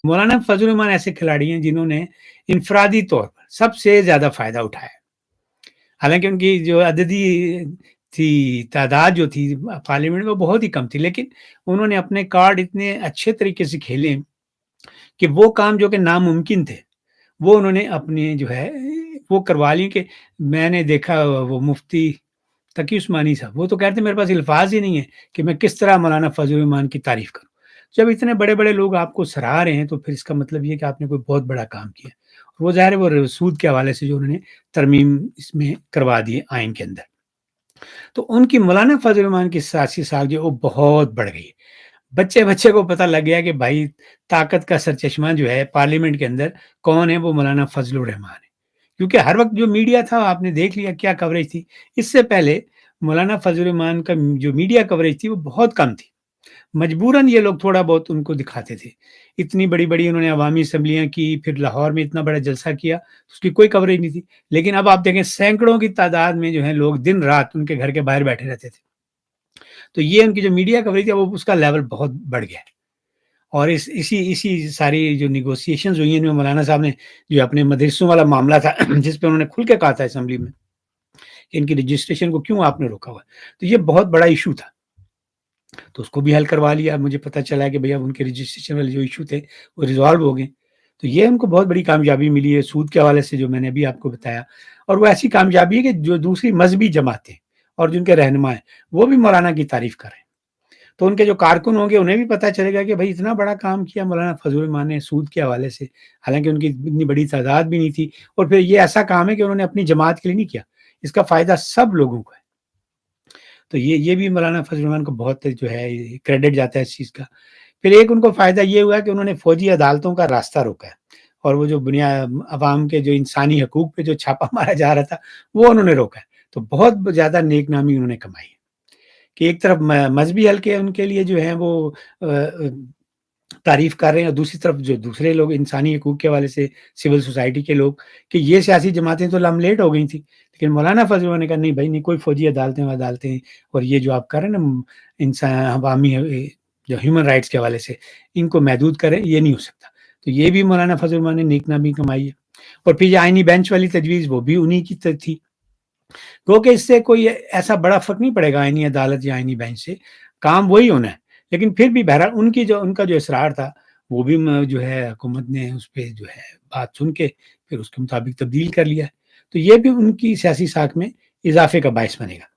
مولانا فضل الرحمان ایسے کھلاڑی ہیں جنہوں نے انفرادی طور پر سب سے زیادہ فائدہ اٹھایا، حالانکہ ان کی جو عددی تھی تعداد جو تھی پارلیمنٹ میں بہت ہی کم تھی، لیکن انہوں نے اپنے کارڈ اتنے اچھے طریقے سے کھیلے کہ وہ کام جو کہ ناممکن تھے وہ انہوں نے اپنے جو ہے وہ کروا لی. کہ میں نے دیکھا وہ مفتی تقی عثمانی صاحب، وہ تو کہتے ہیں میرے پاس الفاظ ہی نہیں ہے کہ میں کس طرح مولانا فضل الرحمان کی تعریف کروں. جب اتنے بڑے بڑے لوگ آپ کو سراہ رہے ہیں تو پھر اس کا مطلب یہ کہ آپ نے کوئی بہت بڑا کام کیا. وہ ظاہر ہے وہ سود کے حوالے سے جو انہوں نے ترمیم اس میں کروا دی آئین کے اندر، تو ان کی مولانا فضل الرحمان کی سیاسی ساکھ جو ہے وہ بہت بڑھ گئی. بچے بچے کو پتہ لگ گیا کہ بھائی طاقت کا سرچشمہ جو ہے پارلیمنٹ کے اندر کون ہے، وہ مولانا فضل الرحمان ہے. کیونکہ ہر وقت جو میڈیا تھا آپ نے دیکھ لیا کیا کوریج تھی. اس سے پہلے مولانا فضل الرحمان کا جو میڈیا کوریج تھی وہ بہت کم تھی، مجبوراً یہ لوگ تھوڑا بہت ان کو دکھاتے تھے. اتنی بڑی بڑی انہوں نے عوامی اسمبلیاں کی، پھر لاہور میں اتنا بڑا جلسہ کیا، اس کی کوئی کوریج نہیں تھی. لیکن اب آپ دیکھیں سینکڑوں کی تعداد میں جو ہے لوگ دن رات ان کے گھر کے باہر بیٹھے رہتے تھے. تو یہ ان کی جو میڈیا کوریج ہے وہ اس کا لیول بہت بڑھ گیا. اور اسی ساری جو نیگوسیشنز ہوئی ہیں ان میں مولانا صاحب نے جو اپنے مدرسوں والا معاملہ تھا جس پہ انہوں نے کھل کے کہا تھا اسمبلی میں کہ ان کی رجسٹریشن کو کیوں آپ نے روکا ہوا، تو یہ بہت بڑا ایشو تھا. تو اس کو بھی حل کروا لیا. مجھے پتہ چلا کہ بھیا ان کے رجسٹریشن والے جو ایشو تھے وہ ریزالو ہو گئے. تو یہ ان کو بہت بڑی کامیابی ملی ہے سود کے حوالے سے جو میں نے ابھی آپ کو بتایا. اور وہ ایسی کامیابی ہے کہ جو دوسری مذہبی جماعتیں اور جن کے رہنما ہیں وہ بھی مولانا کی تعریف کر رہے ہیں. تو ان کے جو کارکن ہوں گے انہیں بھی پتہ چلے گا کہ بھائی اتنا بڑا کام کیا مولانا فضل الرحمان نے سود کے حوالے سے، حالانکہ ان کی اتنی بڑی تعداد بھی نہیں تھی. اور پھر یہ ایسا کام ہے کہ انہوں نے اپنی جماعت کے لیے نہیں کیا، اس کا فائدہ سب لوگوں کو ہے. تو یہ بھی مولانا فضل الرحمان کو بہت جو ہے کریڈٹ جاتا ہے اس چیز کا. پھر ایک ان کو فائدہ یہ ہوا کہ انہوں نے فوجی عدالتوں کا راستہ روکا ہے، اور وہ جو عوام کے جو انسانی حقوق پہ جو چھاپا مارا جا رہا تھا وہ انہوں نے روکا ہے. تو بہت زیادہ نیک نامی انہوں نے کمائی ہے کہ ایک طرف مذہبی حلقے ان کے لیے جو ہیں وہ تعریف کر رہے ہیں، اور دوسری طرف جو دوسرے لوگ انسانی حقوق کے حوالے سے سول سوسائٹی کے لوگ کہ یہ سیاسی جماعتیں تو لیٹ ہو گئی تھیں، لیکن مولانا فضل الرحمان نے کہا نہیں بھائی نہیں، کوئی فوجی عدالتیں اور یہ جو آپ کر رہے ہیں نا انسان عوامی جو ہیومن رائٹس کے حوالے سے ان کو محدود کریں، یہ نہیں ہو سکتا. تو یہ بھی مولانا فضل الرحمان نے نیک نامی کمائی ہے. اور پھر یہ آئینی بینچ والی تجویز وہ بھی انہی کی تھی، کیونکہ اس سے کوئی ایسا بڑا فرق نہیں پڑے گا آئینی عدالت یا آئینی بینچ سے، کام وہی ہونا ہے. لیکن پھر بھی بہرحال ان کا جو اصرار تھا وہ بھی جو ہے حکومت نے اس پہ جو ہے بات سن کے پھر اس کے مطابق تبدیل کر لیا ہے. تو یہ بھی ان کی سیاسی ساکھ میں اضافے کا باعث بنے گا.